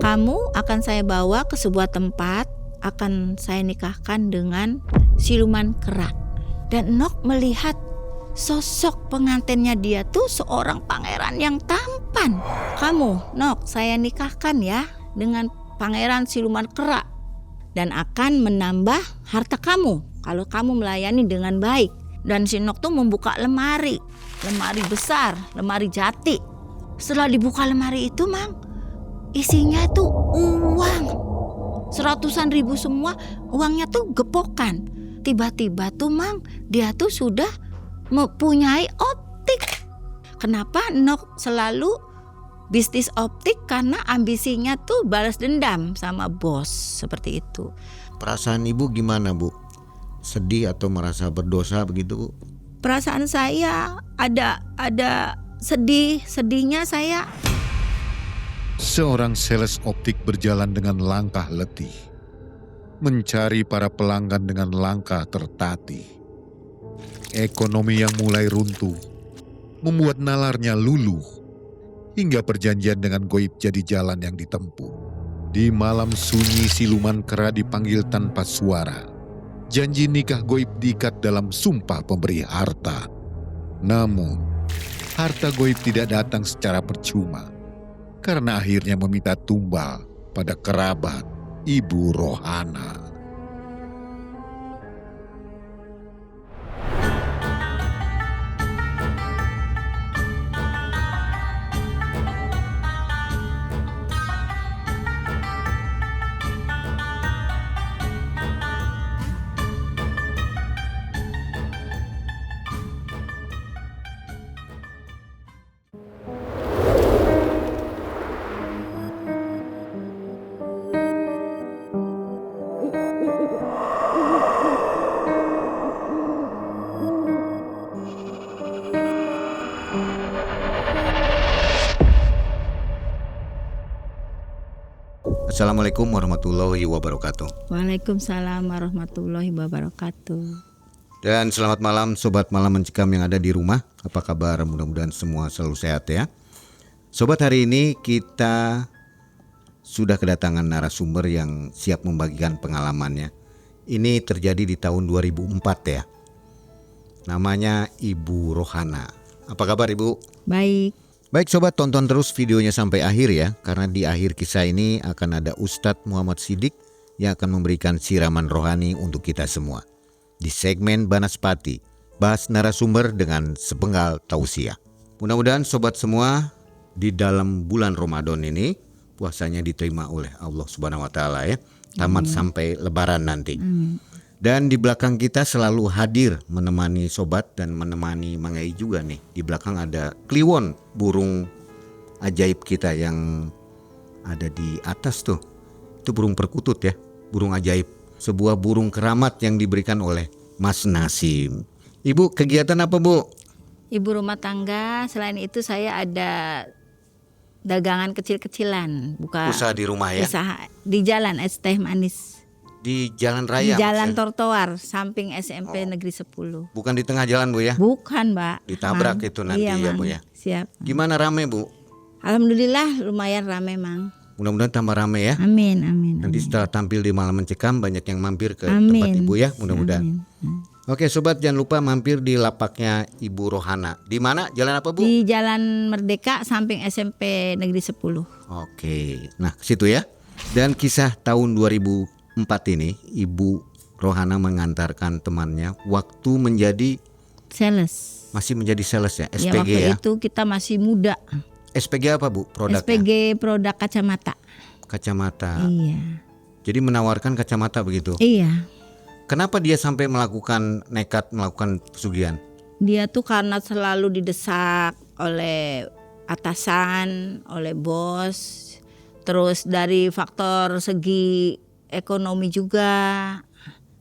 Kamu akan saya bawa ke sebuah tempat, akan saya nikahkan dengan siluman kera. Dan Nok melihat sosok pengantinnya dia tuh seorang pangeran yang tampan. Kamu, Nok, saya nikahkan ya dengan pangeran siluman kera. Dan akan menambah harta kamu kalau kamu melayani dengan baik. Dan si Nok tuh membuka lemari besar, lemari jati. Setelah dibuka lemari itu, Mang, isinya tuh uang, seratusan ribu semua, uangnya tuh gepokan. Tiba-tiba tuh, Mang, dia tuh sudah mempunyai optik. Kenapa Nok selalu bisnis optik? Karena ambisinya tuh balas dendam sama bos, seperti itu. Perasaan ibu gimana, Bu? Sedih atau merasa berdosa begitu, Bu? Perasaan saya ada sedihnya saya. Seorang sales optik berjalan dengan langkah letih, mencari para pelanggan dengan langkah tertatih. Ekonomi yang mulai runtuh, membuat nalarnya luluh, hingga perjanjian dengan goib jadi jalan yang ditempuh. Di malam sunyi siluman kera dipanggil tanpa suara. Janji nikah goib diikat dalam sumpah pemberi harta. Namun, harta goib tidak datang secara percuma, karena akhirnya meminta tumbal pada kerabat Ibu Rohana. Assalamualaikum warahmatullahi wabarakatuh. Waalaikumsalam warahmatullahi wabarakatuh. Dan selamat malam Sobat Malam Mencekam yang ada di rumah. Apa kabar? Mudah-mudahan semua selalu sehat ya. Sobat, hari ini kita sudah kedatangan narasumber yang siap membagikan pengalamannya. Ini terjadi di tahun 2004 ya. Namanya Ibu Rohana. Apa kabar, Ibu? Baik. Baik Sobat, tonton terus videonya sampai akhir ya. Karena di akhir kisah ini akan ada Ustadz Muhammad Siddiq yang akan memberikan siraman rohani untuk kita semua. Di segmen Banaspati, bahas narasumber dengan sepenggal tausiah. Mudah-mudahan Sobat semua di dalam bulan Ramadan ini puasanya diterima oleh Allah Subhanahu wa taala ya. Tamat sampai lebaran nanti. Dan di belakang kita selalu hadir menemani Sobat dan menemani Mangai juga nih. Di belakang ada Kliwon, burung ajaib kita yang ada di atas tuh. Itu burung perkutut ya, burung ajaib. Sebuah burung keramat yang diberikan oleh Mas Nasim. Ibu, kegiatan apa, Bu? Ibu rumah tangga, selain itu saya ada dagangan kecil-kecilan. Usaha di rumah ya? Usaha di jalan es teh manis. Di jalan raya? Di jalan maksudnya? Trotoar, samping SMP Negeri 10. Bukan di tengah jalan, Bu ya? Bukan, Mbak. Ditabrak Mang. itu nanti iya, ya, Mang. Bu ya? Siap. Gimana, rame, Bu? Alhamdulillah lumayan rame, Mang. Mudah-mudahan tambah rame ya. Amin, amin. Nanti setelah tampil di Malam Mencekam banyak yang mampir ke Amin. tempat Ibu ya, mudah-mudahan. Amin. Oke Sobat, jangan lupa mampir di lapaknya Ibu Rohana. Di mana? Jalan apa, Bu? Di Jalan Merdeka samping SMP Negeri 10. Oke, nah ke situ ya. Dan kisah tahun 2004 ini, Ibu Rohana mengantarkan temannya waktu menjadi Sales. masih menjadi sales ya, Ya, SPG waktu ya. itu kita masih muda. SPG apa, Bu? Produknya? SPG produk kacamata. Kacamata. Iya. Jadi menawarkan kacamata begitu. Iya. Kenapa dia sampai nekat melakukan pesugihan? Dia tuh karena selalu didesak oleh atasan, oleh bos. Terus dari faktor segi ekonomi juga.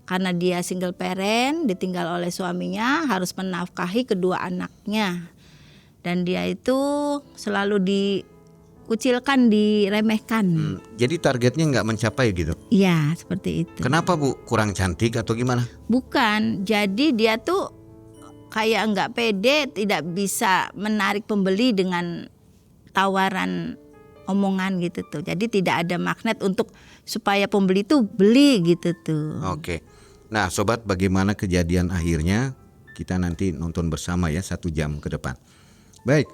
Karena dia single parent, ditinggal oleh suaminya, harus menafkahi kedua anaknya. Dan dia itu selalu dikucilkan, diremehkan. Jadi targetnya nggak mencapai gitu. Iya, seperti itu. Kenapa, Bu? Kurang cantik atau gimana? Bukan, jadi dia tuh kayak nggak pede, tidak bisa menarik pembeli dengan tawaran omongan gitu tuh. Jadi tidak ada magnet untuk supaya pembeli tuh beli gitu tuh. Oke. Nah sobat, bagaimana kejadian akhirnya? Kita nanti nonton bersama ya 1 jam ke depan. Baik,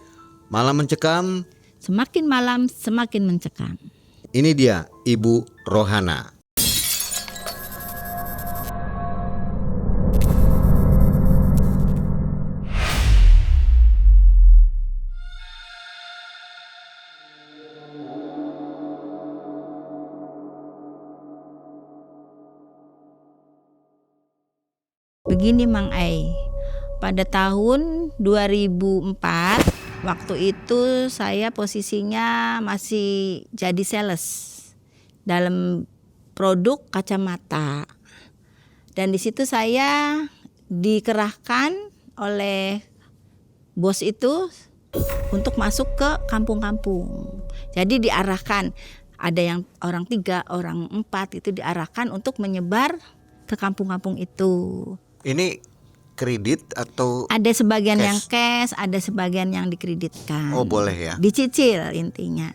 malam mencekam. Semakin malam semakin mencekam. Ini dia Ibu Rohana. Begini Mang Ai, pada tahun 2004 waktu itu saya posisinya masih jadi sales dalam produk kacamata. Dan di situ saya dikerahkan oleh bos itu untuk masuk ke kampung-kampung. Jadi diarahkan, ada yang orang 3, orang 4 itu diarahkan untuk menyebar ke kampung-kampung itu. Ini kredit atau Ada sebagian cash? yang cash, ada sebagian yang dikreditkan. Oh boleh ya. Dicicil intinya.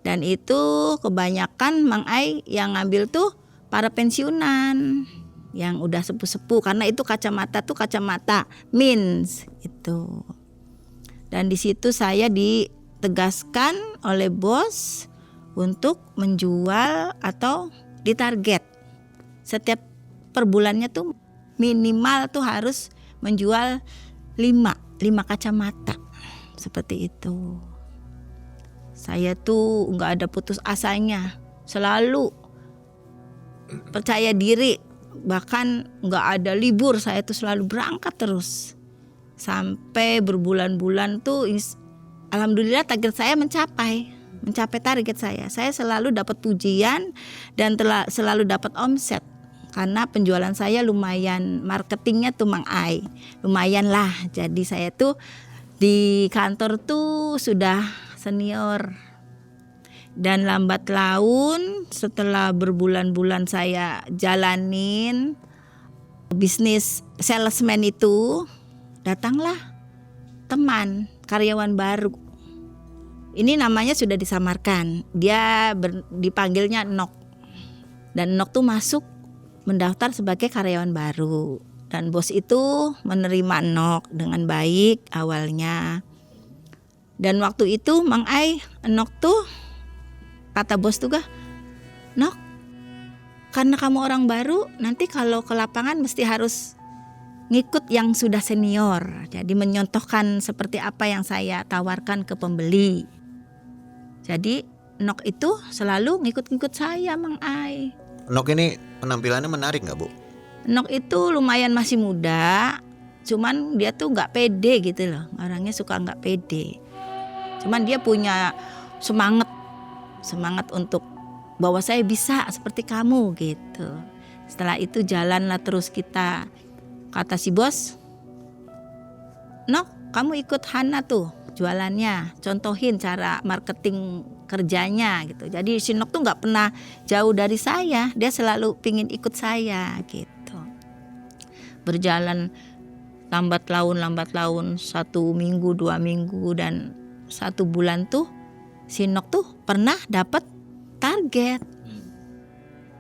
Dan itu kebanyakan Mang Ai yang ngambil tuh para pensiunan yang udah sepuh-sepuh, karena itu kacamata tuh kacamata Mins itu. Dan di situ saya ditegaskan oleh bos untuk menjual atau ditarget setiap per bulannya tuh minimal tuh harus menjual 5 kacamata seperti itu. Saya tuh nggak ada putus asanya, selalu percaya diri, bahkan nggak ada libur, saya tuh selalu berangkat terus sampai berbulan-bulan tuh. Alhamdulillah target saya mencapai target saya. Saya selalu dapat pujian dan selalu dapat omset. Karena penjualan saya lumayan, marketingnya tuh Mang Ai, lumayan lah. Jadi saya tuh di kantor tuh sudah senior. Dan lambat laun setelah berbulan-bulan saya jalanin bisnis salesman itu, datanglah teman karyawan baru. Ini namanya sudah disamarkan, dia dipanggilnya Nok. Dan Nok tuh masuk mendaftar sebagai karyawan baru, dan bos itu menerima Nok dengan baik awalnya. Dan waktu itu Mang Ai, Nok tuh kata bos tuh Nok, karena kamu orang baru, nanti kalau ke lapangan mesti harus ngikut yang sudah senior. Jadi menyontohkan seperti apa yang saya tawarkan ke pembeli. Jadi Nok itu selalu ngikut-ngikut saya Mang Ai. Nok ini penampilannya menarik nggak Bu? Nok itu lumayan masih muda, cuman dia tuh nggak pede gitu loh, orangnya suka nggak pede. Cuman dia punya semangat untuk bahwa saya bisa seperti kamu gitu. Setelah itu jalanlah terus kita. Kata si bos, Nok, kamu ikut Hana tuh jualannya, contohin cara marketing kerjanya gitu. Jadi si Nok tuh nggak pernah jauh dari saya, dia selalu pingin ikut saya gitu. Berjalan lambat laun 1 minggu, 2 minggu, dan 1 bulan tuh si Nok tuh pernah dapat target.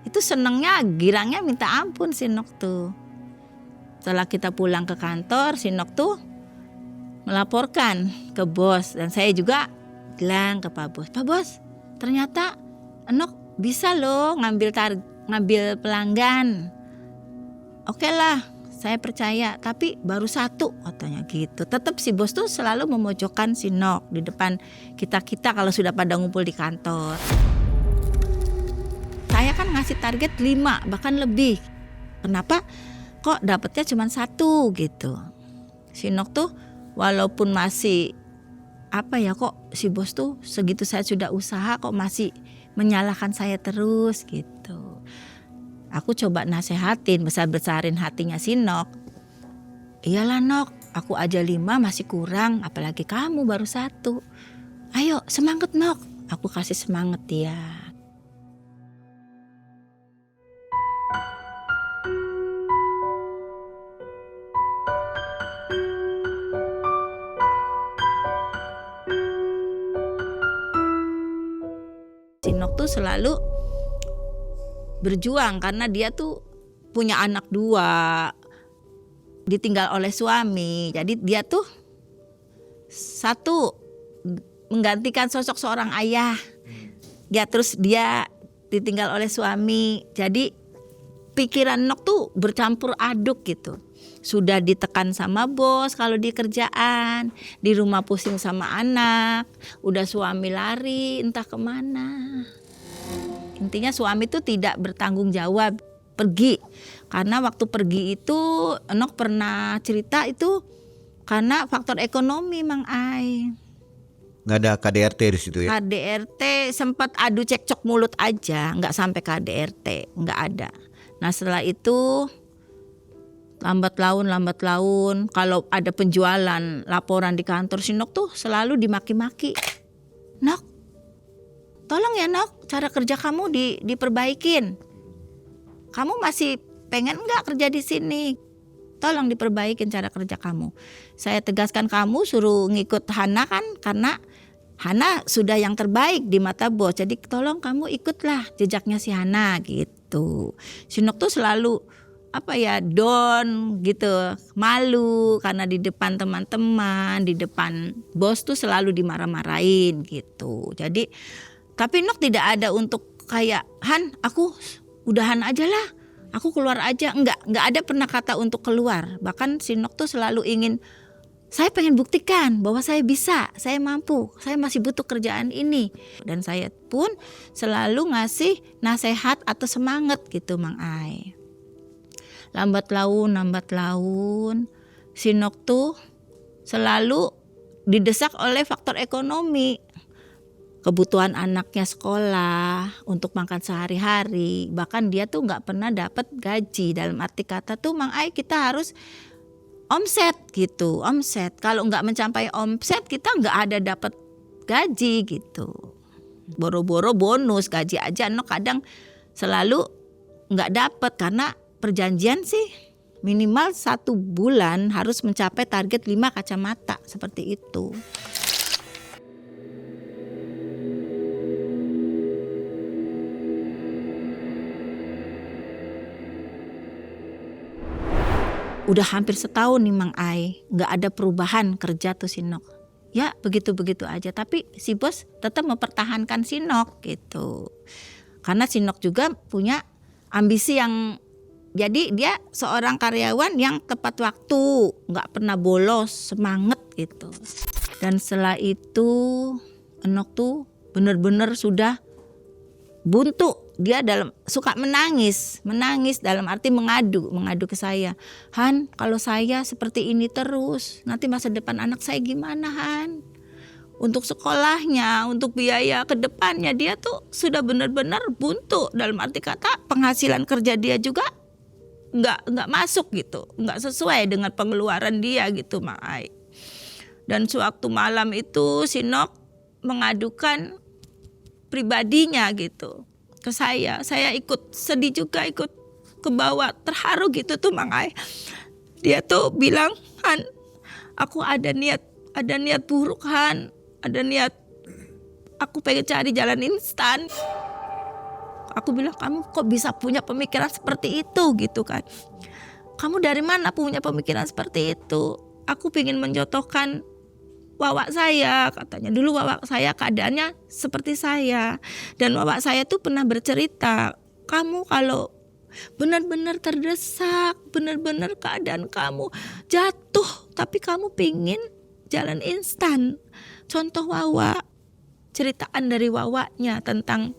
Itu senengnya, girangnya minta ampun si Nok tuh. Setelah kita pulang ke kantor, si Nok tuh melaporkan ke bos, dan saya juga bilang ke Pak Bos, ternyata Nok bisa loh ngambil pelanggan. Oke lah, saya percaya, tapi baru 1 katanya gitu. Tetap si bos tuh selalu memojokkan si Nok di depan kita kalau sudah pada ngumpul di kantor. Saya kan ngasih target 5 bahkan lebih. Kenapa kok dapetnya cuma 1 gitu? Si Nok tuh walaupun masih kok si bos tuh segitu saya sudah usaha kok masih menyalahkan saya terus gitu. Aku coba nasehatin, besar-besarin hatinya si Nok. Iyalah Nok, aku aja 5 masih kurang, apalagi kamu baru 1. Ayo semangat Nok, aku kasih semangat dia. tuh selalu berjuang karena dia tuh punya anak 2, ditinggal oleh suami. Jadi dia tuh satu menggantikan sosok seorang ayah. Ya terus dia ditinggal oleh suami. Jadi pikiran Nok tuh bercampur aduk gitu. Sudah ditekan sama bos kalau di kerjaan, di rumah pusing sama anak, udah suami lari entah kemana. Intinya suami tuh tidak bertanggung jawab, pergi. Karena waktu pergi itu Nok pernah cerita itu karena faktor ekonomi Mang Ai. Nggak ada KDRT di situ ya? KDRT sempat adu cekcok mulut aja, nggak sampai KDRT, nggak ada. Nah setelah itu lambat laun kalau ada penjualan laporan di kantor si Nok tuh selalu dimaki-maki. Nok, tolong ya Nok, cara kerja kamu diperbaikin. Kamu masih pengen nggak kerja di sini? Tolong diperbaikin cara kerja kamu. Saya tegaskan kamu suruh ngikut Hana kan, karena Hana sudah yang terbaik di mata bos. Jadi tolong kamu ikutlah jejaknya si Hana gitu. Si Nok tuh selalu down gitu, malu karena di depan teman-teman, di depan bos tuh selalu dimarah-marahin gitu. Jadi tapi Nok tidak ada untuk kayak Han, aku udahan aja lah, aku keluar aja, enggak ada pernah kata untuk keluar. Bahkan si Nok tuh selalu ingin, saya pengen buktikan bahwa saya bisa, saya mampu, saya masih butuh kerjaan ini. Dan saya pun selalu ngasih nasihat atau semangat gitu Mang Ai. Lambat laun si Nok tuh selalu didesak oleh faktor ekonomi. Kebutuhan anaknya sekolah, untuk makan sehari-hari. Bahkan dia tuh gak pernah dapat gaji. Dalam arti kata tuh Mang Ai kita harus omset gitu, omset. Kalau gak mencapai omset kita gak ada dapat gaji gitu. Boro-boro bonus gaji aja Nok kadang selalu gak dapat karena perjanjian sih minimal 1 bulan harus mencapai target 5 kacamata seperti itu. Udah hampir setahun nih Mang Ai, gak ada perubahan kerja tuh si Nok. Ya begitu-begitu aja, tapi si bos tetap mempertahankan si Nok gitu. Karena si Nok juga punya ambisi yang, jadi dia seorang karyawan yang tepat waktu, gak pernah bolos, semangat gitu. Dan setelah itu Nok tuh bener-bener sudah buntu. Dia suka menangis dalam arti mengadu ke saya. Han, kalau saya seperti ini terus, nanti masa depan anak saya gimana Han? Untuk sekolahnya, untuk biaya ke depannya, dia tuh sudah benar-benar buntu. Dalam arti kata penghasilan kerja dia juga nggak masuk gitu, nggak sesuai dengan pengeluaran dia gitu Mang Ai. Dan sewaktu malam itu si Nok mengadukan pribadinya gitu ke saya ikut sedih juga, ikut ke bawah, terharu gitu tuh Mang Ai. Dia tuh bilang, Han, aku ada niat buruk Han, ada niat, aku pengen cari jalan instan. Aku bilang, kamu kok bisa punya pemikiran seperti itu gitu kan? Kamu dari mana punya pemikiran seperti itu? Aku pengen menjotohkan Wawa saya, katanya. Dulu wawa saya keadaannya seperti saya. Dan wawa saya tuh pernah bercerita, kamu kalau benar-benar terdesak, benar-benar keadaan kamu jatuh, tapi kamu pingin jalan instan. Contoh wawa, ceritaan dari wawanya tentang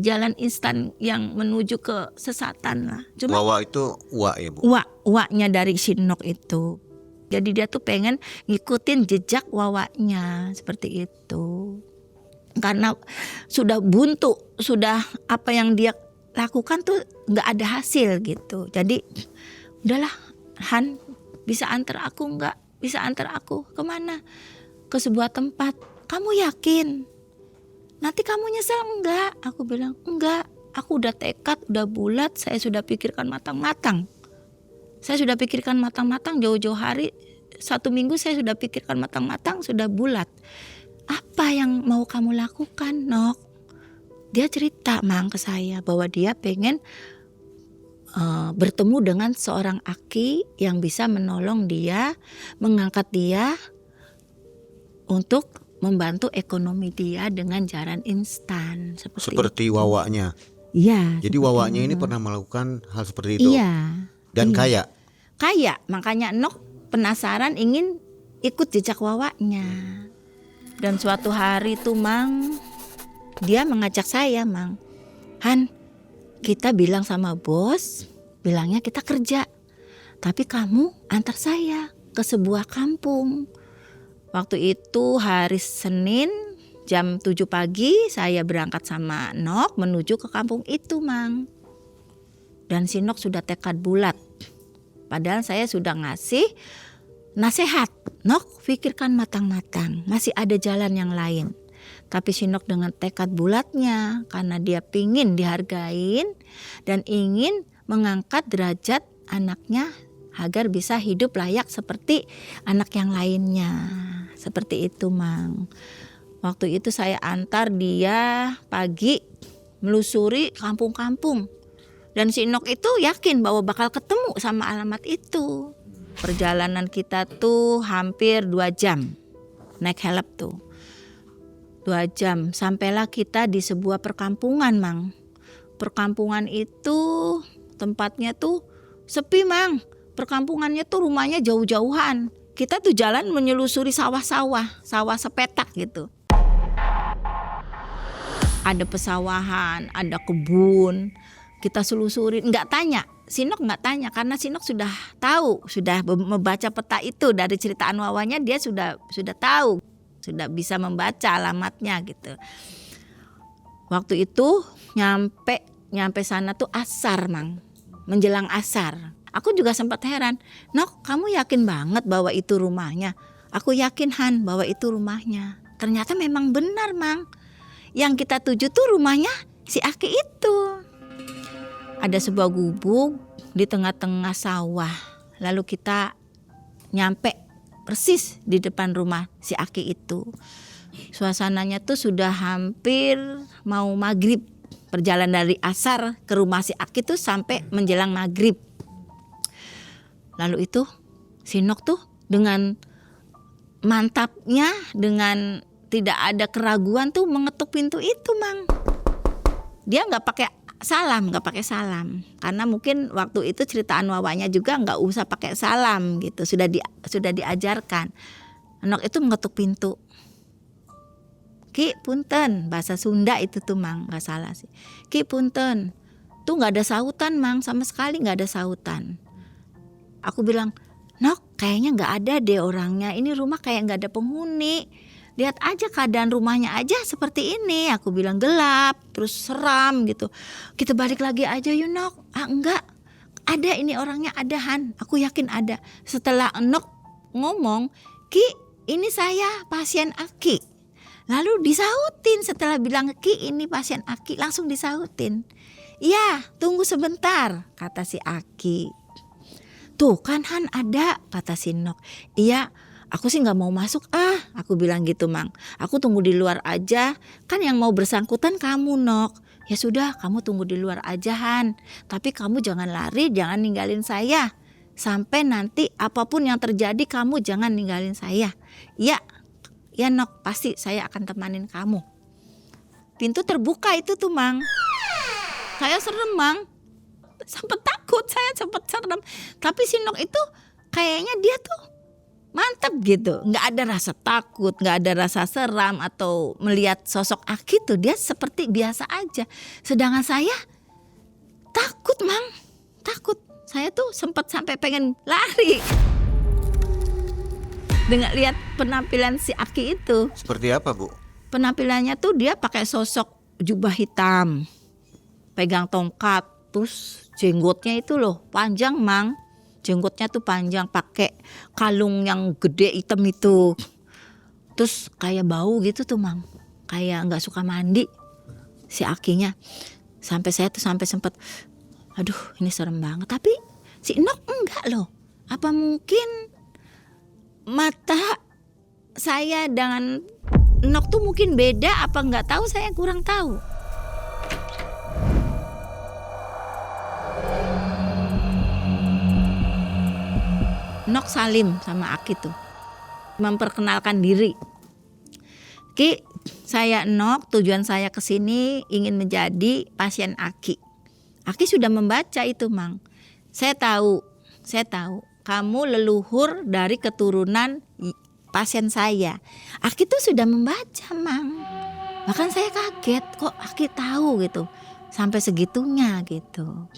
jalan instan yang menuju ke sesatan lah. Cuma Wawa itu uak ya Bu? Uaknya dari si Nok itu. Jadi dia tuh pengen ngikutin jejak wawanya seperti itu. Karena sudah buntu, sudah apa yang dia lakukan tuh nggak ada hasil gitu. Jadi udahlah Han, bisa antar aku nggak? Bisa antar aku kemana? Ke sebuah tempat. Kamu yakin? Nanti kamu nyesel enggak? Aku bilang enggak. Aku udah tekad, udah bulat, saya sudah pikirkan matang-matang. Saya sudah pikirkan matang-matang jauh-jauh hari, 1 minggu saya sudah pikirkan matang-matang, sudah bulat. Apa yang mau kamu lakukan Nok? dia cerita Mang ke saya bahwa dia pengen bertemu dengan seorang aki yang bisa menolong dia, mengangkat dia untuk membantu ekonomi dia dengan jalan instan Seperti wawaknya. Iya. Jadi wawaknya ini pernah melakukan hal seperti itu. Iya. Dan kaya. Kaya, makanya Nok penasaran ingin ikut jejak wawaknya. Dan suatu hari tuh Mang, dia mengajak saya, Mang, Han, kita bilang sama bos, bilangnya kita kerja. Tapi kamu antar saya ke sebuah kampung. Waktu itu hari Senin jam 7 pagi saya berangkat sama Nok menuju ke kampung itu, Mang. Dan si Nok sudah tekad bulat. Padahal saya sudah ngasih nasihat, Nok pikirkan matang-matang, masih ada jalan yang lain. Tapi si Nok dengan tekad bulatnya, karena dia pingin dihargain dan ingin mengangkat derajat anaknya agar bisa hidup layak seperti anak yang lainnya. Seperti itu, Mang. Waktu itu saya antar dia pagi melusuri kampung-kampung. Dan si Nok itu yakin bahwa bakal ketemu sama alamat itu. Perjalanan kita tuh hampir 2 jam naik helep tuh. 2 jam sampailah kita di sebuah perkampungan, Mang. Perkampungan itu tempatnya tuh sepi, Mang. Perkampungannya tuh rumahnya jauh-jauhan. Kita tuh jalan menyelusuri sawah-sawah, sawah sepetak gitu. Ada pesawahan, ada kebun. Kita selusurin, nggak tanya. Sinok nggak tanya karena Sinok sudah tahu, sudah membaca peta itu dari ceritaan wawanya, dia sudah tahu, sudah bisa membaca alamatnya gitu. Waktu itu nyampe sana tuh asar, Mang, menjelang asar. Aku juga sempat heran, Nok, kamu yakin banget bahwa itu rumahnya? Aku yakin, Han, bahwa itu rumahnya. Ternyata memang benar, Mang. Yang kita tuju tuh rumahnya si Aki itu. Ada sebuah gubuk di tengah-tengah sawah. Lalu kita nyampe persis di depan rumah si Aki itu. Suasananya tuh sudah hampir mau maghrib. Perjalanan dari asar ke rumah si Aki tuh sampai menjelang maghrib. Lalu itu si Nok tuh dengan mantapnya, dengan tidak ada keraguan tuh mengetuk pintu itu, Mang. Dia nggak pakai salam, karena mungkin waktu itu ceritaan wawanya juga nggak usah pakai salam gitu, sudah diajarkan. Nok itu mengetuk pintu. Ki punten, bahasa Sunda itu tuh, Mang, nggak salah sih. Ki punten, tuh nggak ada sautan, Mang, sama sekali nggak ada sautan. Aku bilang, Nok, kayaknya nggak ada deh orangnya. Ini rumah kayak nggak ada penghuni. Lihat aja keadaan rumahnya aja seperti ini. Aku bilang gelap, terus seram gitu. Kita balik lagi aja yuk, Nok. Enggak, ada ini orangnya, ada, Han. Aku yakin ada. Setelah Nok ngomong, Ki, ini saya pasien Aki. Lalu disautin setelah bilang, Ki, ini pasien Aki, langsung disautin. Iya, tunggu sebentar, kata si Aki. Tuh kan, Han, ada, kata si Nok. Iya, aku sih gak mau masuk, aku bilang gitu, Mang. Aku tunggu di luar aja, kan yang mau bersangkutan kamu, Nok. Ya sudah, kamu tunggu di luar aja, Han. Tapi kamu jangan lari, jangan ninggalin saya. Sampai nanti apapun yang terjadi, kamu jangan ninggalin saya. Ya Nok, pasti saya akan temanin kamu. Pintu terbuka itu tuh, Mang. Saya serem, Mang. Sempet takut, saya sempet serem. Tapi si Nok itu kayaknya dia tuh mantap gitu, nggak ada rasa takut, nggak ada rasa seram atau melihat sosok Aki tuh, dia seperti biasa aja. Sedangkan saya takut, Mang, takut. Saya tuh sempat sampai pengen lari dengan lihat penampilan si Aki itu. Seperti apa, Bu? Penampilannya tuh dia pakai sosok jubah hitam, pegang tongkat, terus jenggotnya itu loh panjang, Mang. Jenggotnya tuh panjang, pakai kalung yang gede hitam itu. Terus kayak bau gitu tuh, Mang. Kayak nggak suka mandi si Akinya. Sampai saya tuh sampai sempat, aduh ini serem banget. Tapi si Nok enggak loh. Apa mungkin mata saya dengan Nok tuh mungkin beda? Apa nggak tahu? Saya kurang tahu. Nok salim sama Aki tuh, memperkenalkan diri. Ki, saya Nok, tujuan saya ke sini ingin menjadi pasien Aki. Aki sudah membaca itu, Mang. Saya tahu. Kamu leluhur dari keturunan pasien saya. Aki tuh sudah membaca, Mang. Bahkan saya kaget, kok Aki tahu gitu. Sampai segitunya gitu.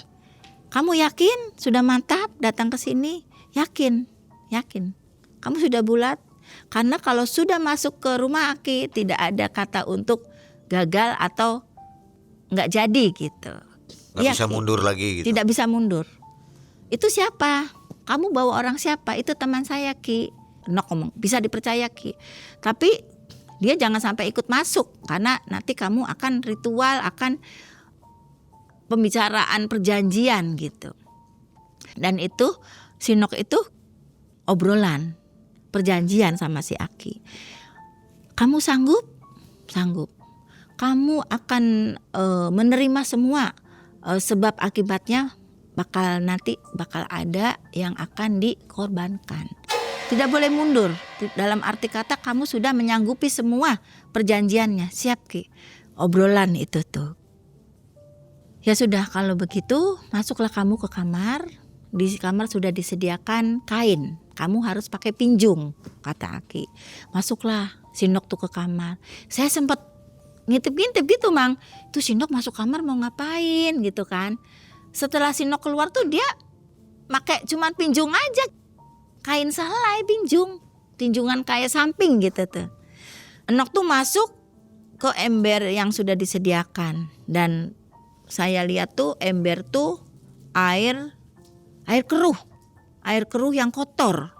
Kamu yakin sudah mantap datang ke sini? Yakin. Kamu sudah bulat? Karena kalau sudah masuk ke rumah Aki, tidak ada kata untuk gagal atau nggak jadi gitu. Nggak bisa mundur lagi gitu. Tidak bisa mundur. Itu siapa? Kamu bawa orang siapa? Itu teman saya, Ki. Nok ngomong, bisa dipercaya, Ki. Tapi dia jangan sampai ikut masuk, karena nanti kamu akan ritual, akan pembicaraan perjanjian gitu. Dan itu si Nok itu obrolan perjanjian sama si Aki. Kamu sanggup? Sanggup. Kamu akan menerima semua sebab akibatnya bakal ada yang akan dikorbankan. Tidak boleh mundur. Dalam arti kata kamu sudah menyanggupi semua perjanjiannya. Siap, Ki. Obrolan itu tuh. Ya sudah, kalau begitu masuklah kamu ke kamar. Di kamar sudah disediakan kain. Kamu harus pakai pinjung, kata Aki. Masuklah si Nok tuh ke kamar. Saya sempat ngintip-ngintip gitu, Mang. Itu si Nok masuk kamar mau ngapain gitu kan. Setelah si Nok keluar tuh dia pakai cuman pinjung aja. Kain selai tinjungan kayak samping gitu tuh. Nok tuh masuk ke ember yang sudah disediakan. Dan saya lihat tuh ember tuh air keruh yang kotor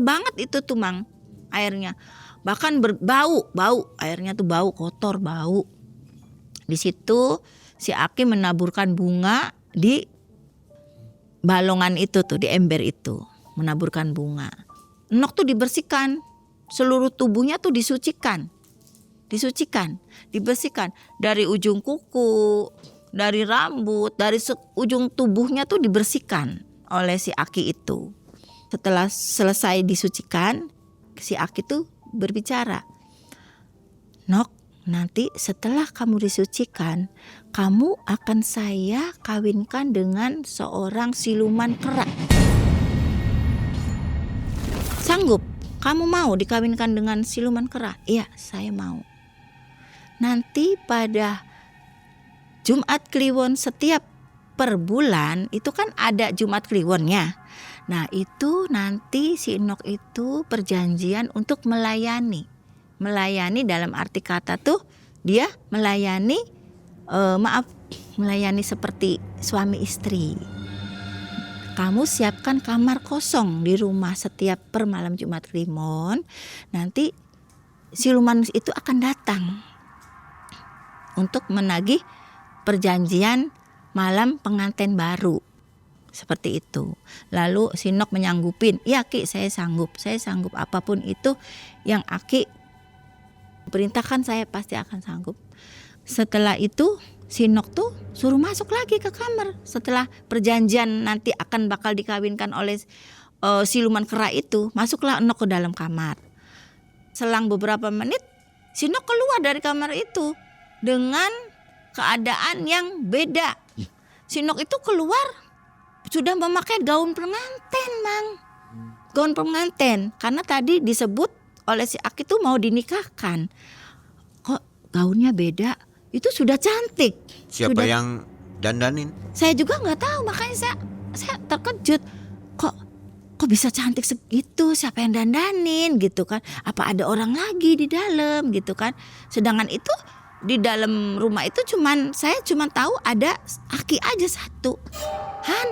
banget itu tuh, Mang, airnya. Bahkan berbau, airnya tuh kotor. Di situ si Aki menaburkan bunga di balongan itu tuh, di ember itu, menaburkan bunga. Nok tuh dibersihkan, seluruh tubuhnya tuh dibersihkan dari ujung kuku, dari rambut, dari ujung tubuhnya tuh dibersihkan oleh si Aki itu. Setelah selesai disucikan, si Aki tuh berbicara, Nok, nanti setelah kamu disucikan, kamu akan saya kawinkan dengan seorang siluman kera. Sanggup? Kamu mau dikawinkan dengan siluman kera? Iya, saya mau. Nanti pada Jumat Kliwon setiap per bulan itu kan ada Jumat Kliwonnya. Nah itu nanti si Nok itu perjanjian untuk melayani. Melayani dalam arti kata tuh dia melayani, melayani seperti suami istri. Kamu siapkan kamar kosong di rumah setiap per malam Jumat Kliwon. Nanti siluman itu akan datang untuk menagih perjanjian malam pengantin baru. Seperti itu. Lalu si Nok menyanggupin, ya Ki, saya sanggup apapun itu yang Aki perintahkan, saya pasti akan sanggup. Setelah itu si Nok tuh suruh masuk lagi ke kamar. Setelah perjanjian nanti akan bakal dikawinkan oleh siluman kera itu, masuklah Nok ke dalam kamar. Selang beberapa menit si Nok keluar dari kamar itu dengan keadaan yang beda. Si Nok itu keluar sudah memakai gaun pengantin, Mang. Gaun pengantin, karena tadi disebut oleh si Aki tuh mau dinikahkan. Kok gaunnya beda? Itu sudah cantik. Siapa yang dandanin? Saya juga nggak tahu, makanya saya terkejut. Kok bisa cantik segitu? Siapa yang dandanin gitu kan? Apa ada orang lagi di dalam gitu kan? Sedangkan itu di dalam rumah itu saya cuma tahu ada Aki aja satu. Han,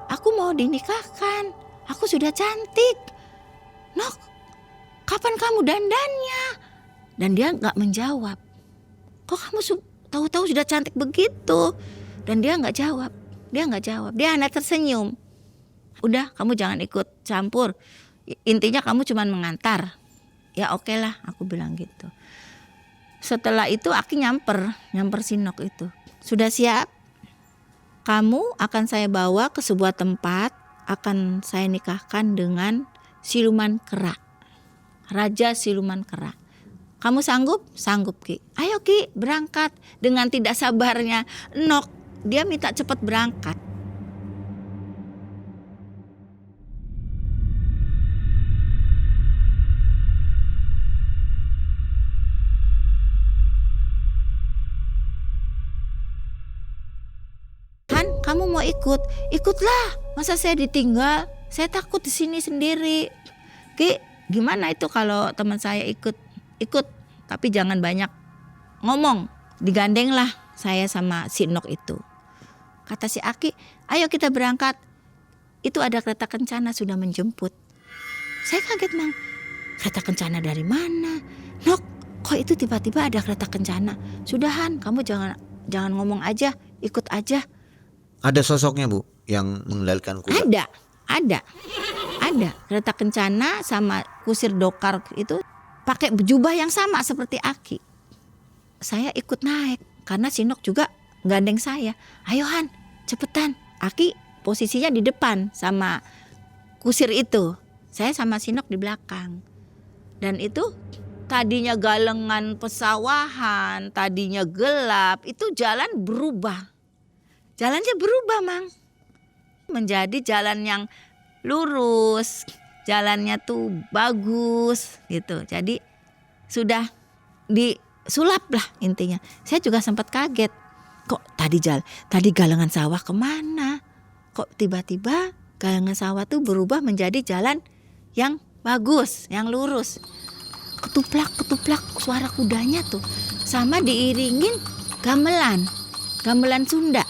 aku mau dinikahkan. Aku sudah cantik. Nok, kapan kamu dandannya? Dan dia nggak menjawab. Kok kamu tahu-tahu sudah cantik begitu? Dan dia nggak jawab. Dia hanya tersenyum. Udah, kamu jangan ikut campur. Intinya kamu cuma mengantar. Ya oke lah, aku bilang gitu. Setelah itu Aki nyamper si Nok itu. Sudah siap? Kamu akan saya bawa ke sebuah tempat akan saya nikahkan dengan siluman kera. Raja siluman kera. Kamu sanggup? Sanggup, Ki. Ayo, Ki, berangkat. Dengan tidak sabarnya Nok, dia minta cepat berangkat. Han, kamu mau ikut? Ikutlah. Masa saya ditinggal? Saya takut di sini sendiri. Ki, gimana itu kalau teman saya ikut? Ikut, tapi jangan banyak ngomong. Digandeng lah saya sama si Nok itu. Kata si Aki, ayo kita berangkat. Itu ada kereta kencana sudah menjemput. Saya kaget, Mang. Kereta kencana dari mana? Nok, kok itu tiba-tiba ada kereta kencana? Sudahan, kamu jangan ngomong aja, ikut aja. Ada sosoknya Bu yang mengendalikan kuda? Ada. Kereta kencana sama kusir dokar itu pakai jubah yang sama seperti Aki. Saya ikut naik karena si Nok juga gandeng saya. Ayo Han, cepetan. Aki posisinya di depan sama kusir itu. Saya sama si Nok di belakang. Dan itu tadinya galengan pesawahan, tadinya gelap, itu jalan berubah. Jalannya berubah, Mang. Menjadi jalan yang lurus, jalannya tuh bagus gitu. Jadi sudah disulap lah intinya. Saya juga sempat kaget. Kok tadi galengan sawah kemana? Kok tiba-tiba galengan sawah tuh berubah menjadi jalan yang bagus, yang lurus. Ketuplak suara kudanya tuh. Sama diiringin gamelan Sunda.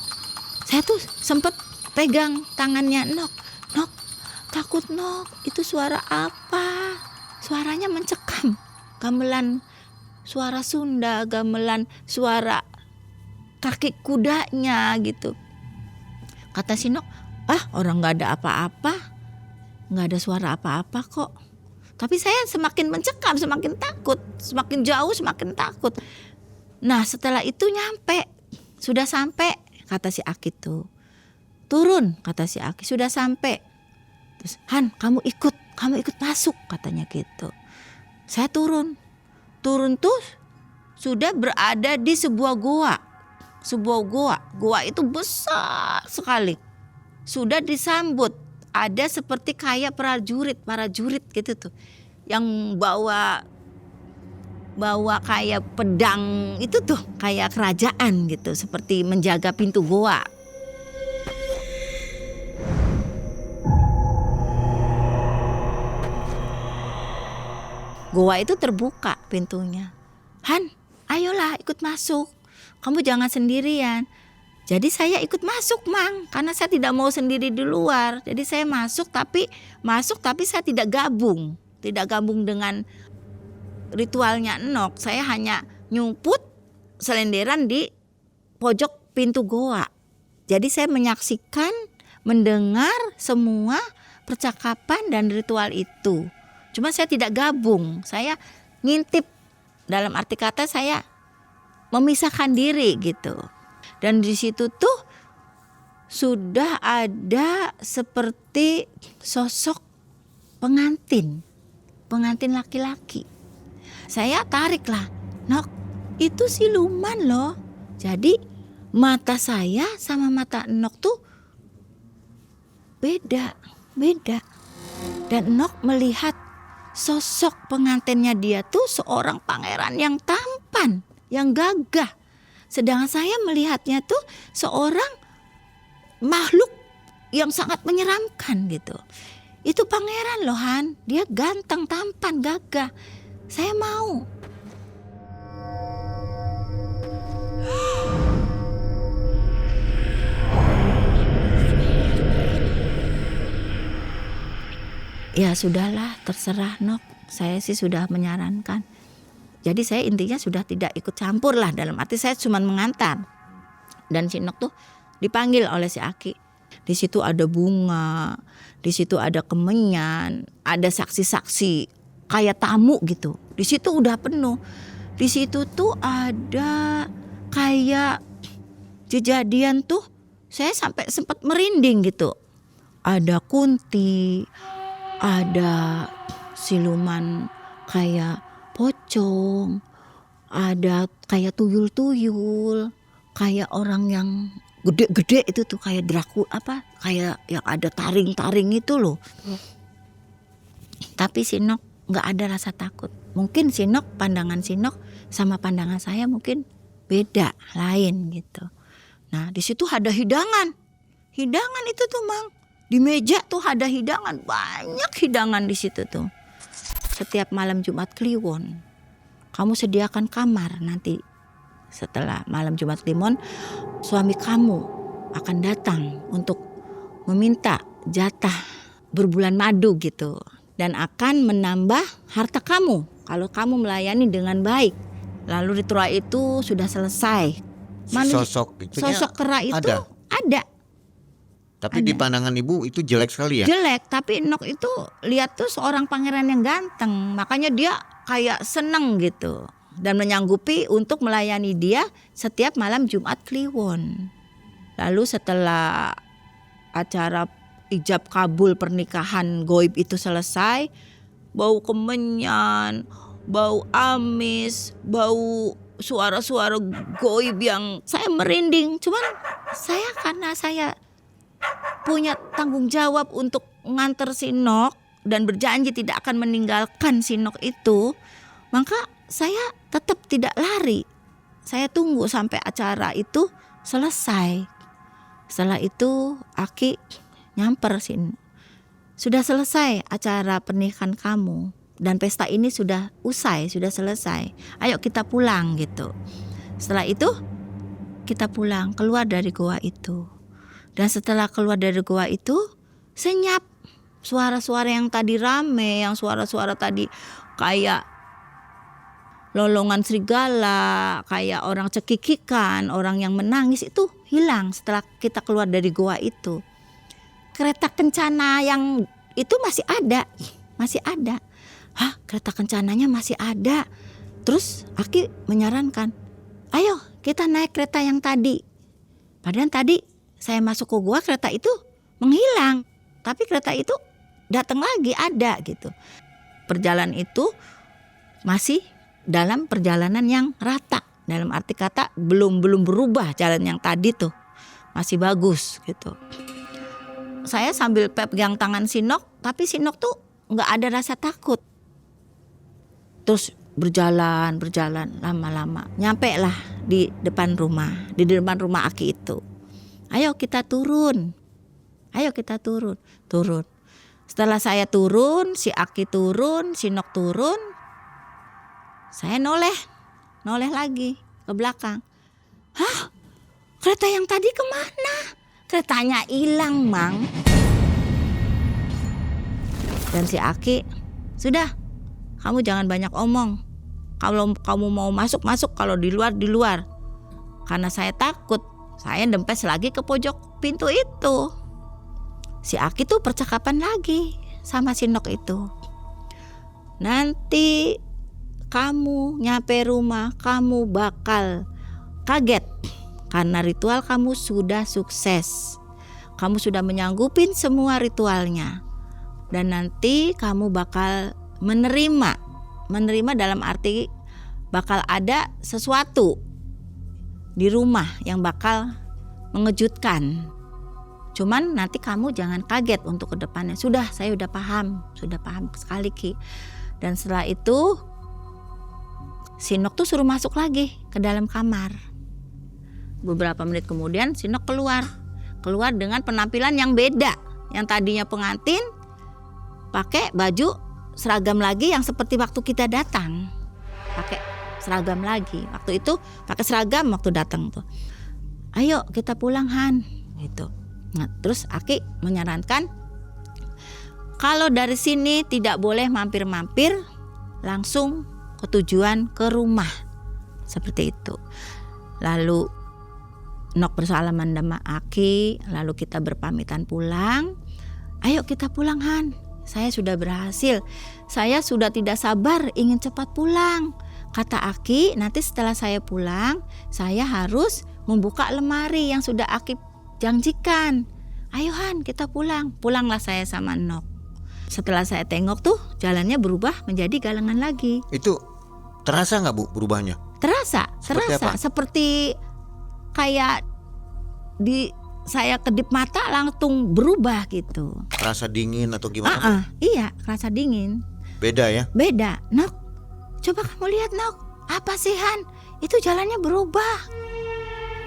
Saya tuh sempet pegang tangannya Nok. Nok, takut Nok, itu suara apa? Suaranya mencekam. Gamelan suara Sunda, gamelan suara kaki kudanya gitu. Kata si Nok, orang gak ada apa-apa, gak ada suara apa-apa kok. Tapi saya semakin mencekam, semakin takut, semakin jauh semakin takut. Nah setelah itu sudah sampai. Kata si Aki tuh, turun, kata si Aki, sudah sampai. Terus, Han, kamu ikut masuk, katanya gitu. Saya turun tuh sudah berada di sebuah goa. Goa itu besar sekali. Sudah disambut, ada seperti kayak prajurit gitu tuh, yang bawa kayak pedang itu tuh, kayak kerajaan gitu, seperti menjaga pintu goa. Goa itu terbuka pintunya. Han, ayolah ikut masuk. Kamu jangan sendirian. Jadi saya ikut masuk, Mang, karena saya tidak mau sendiri di luar. Jadi saya masuk tapi saya tidak gabung dengan ritualnya Nok. Saya hanya nyumput selenderan di pojok pintu goa. Jadi saya menyaksikan, mendengar semua percakapan dan ritual itu. Cuma saya tidak gabung, saya ngintip, dalam arti kata saya memisahkan diri gitu. Dan di situ tuh sudah ada seperti sosok pengantin laki-laki. Saya tariklah, Nok, itu siluman loh. Jadi mata saya sama mata Nok tuh beda. Dan Nok melihat sosok pengantinnya dia tuh seorang pangeran yang tampan, yang gagah. Sedangkan saya melihatnya tuh seorang makhluk yang sangat menyeramkan gitu. Itu pangeran loh Han, dia ganteng, tampan, gagah. Saya mau. Ya sudahlah, terserah Nok. Saya sih sudah menyarankan. Jadi saya intinya sudah tidak ikut campur lah, dalam arti saya cuma mengantar. Dan si Nok tuh dipanggil oleh si Aki. Di situ ada bunga, di situ ada kemenyan, ada saksi-saksi kayak tamu gitu. Di situ udah penuh. Di situ tuh ada kayak kejadian tuh, saya sampai sempat merinding gitu. ada kunti, ada siluman kayak pocong, ada kayak tuyul-tuyul, kayak orang yang gede-gede itu tuh kayak kayak yang ada taring-taring itu loh. Tapi si Nok nggak ada rasa takut. Mungkin si Nok, pandangan si Nok sama pandangan saya mungkin beda, lain gitu. Nah di situ ada hidangan itu tuh Mang. Di meja tuh ada hidangan, banyak hidangan di situ tuh. Setiap malam Jumat Kliwon, kamu sediakan kamar nanti. Setelah malam Jumat Kliwon, suami kamu akan datang untuk meminta jatah berbulan madu gitu. Dan akan menambah harta kamu kalau kamu melayani dengan baik. Lalu ritual itu sudah selesai. Sosok kera itu ada. Tapi di pandangan ibu itu jelek sekali ya? Jelek, tapi Nok itu lihat tuh seorang pangeran yang ganteng. Makanya dia kayak seneng gitu. Dan menyanggupi untuk melayani dia setiap malam Jumat Kliwon. Lalu setelah acara ijab kabul pernikahan goib itu selesai, bau kemenyan, bau amis, bau suara-suara goib yang saya merinding. Cuman karena saya punya tanggung jawab untuk nganter si Nok dan berjanji tidak akan meninggalkan si Nok itu, maka saya tetap tidak lari. Saya tunggu sampai acara itu selesai. Setelah itu Aki nyamper sini. Sudah selesai acara pernikahan kamu dan pesta ini sudah usai, sudah selesai. Ayo kita pulang gitu. Setelah itu kita pulang, keluar dari goa itu. Dan setelah keluar dari goa itu senyap. Suara-suara yang tadi rame, yang suara-suara tadi kayak lolongan serigala, kayak orang cekikikan, orang yang menangis itu hilang setelah kita keluar dari goa itu. Kereta kencana yang itu masih ada. Hah, kereta kencananya masih ada. Terus Aki menyarankan, ayo kita naik kereta yang tadi. Padahal tadi saya masuk ke gua kereta itu menghilang. Tapi kereta itu datang lagi ada gitu. Perjalanan itu masih dalam perjalanan yang rata. Dalam arti kata belum berubah jalan yang tadi tuh. Masih bagus gitu. Saya sambil pegang tangan si Nok, tapi si Nok tuh nggak ada rasa takut. Terus berjalan lama-lama, nyampe lah di depan rumah Aki itu. Ayo kita turun. Setelah saya turun, si Aki turun, si Nok turun, saya noleh lagi ke belakang. Hah? Kereta yang tadi kemana? Keretanya hilang, Mang. Dan si Aki, sudah, kamu jangan banyak omong. Kalau kamu mau masuk, kalau di luar. Karena saya takut, saya dempes lagi ke pojok pintu itu. Si Aki tuh percakapan lagi sama si Nok itu. Nanti kamu nyampe rumah, kamu bakal kaget. Karena ritual kamu sudah sukses. Kamu sudah menyanggupin semua ritualnya. Dan nanti kamu bakal menerima dalam arti bakal ada sesuatu di rumah yang bakal mengejutkan. Cuman nanti kamu jangan kaget untuk ke depannya. Saya udah paham sekali Ki. Dan setelah itu si Nok tuh suruh masuk lagi ke dalam kamar. Beberapa menit kemudian si Nok keluar dengan penampilan yang beda. Yang tadinya pengantin pakai baju seragam lagi yang seperti waktu kita datang. Pakai seragam lagi. Waktu itu pakai seragam waktu datang tuh. Ayo kita pulang Han gitu. Nah, terus Aki menyarankan kalau dari sini tidak boleh mampir-mampir, langsung ke tujuan ke rumah. Seperti itu. Lalu Nok bersalaman sama Aki, lalu kita berpamitan pulang. Ayo kita pulang Han, saya sudah berhasil. Saya sudah tidak sabar ingin cepat pulang. Kata Aki, nanti setelah saya pulang, saya harus membuka lemari yang sudah Aki janjikan. ayo Han kita pulang. Pulanglah saya sama Nok. Setelah saya tengok tuh jalannya berubah menjadi galengan lagi. Itu terasa nggak Bu berubahnya? Terasa Seperti apa? seperti kayak di saya kedip mata langsung berubah gitu. Rasa dingin atau gimana? Bu? Iya, rasa dingin. Beda ya? Beda. Nok, coba kamu lihat Nok. Apa sih Han? Itu jalannya berubah.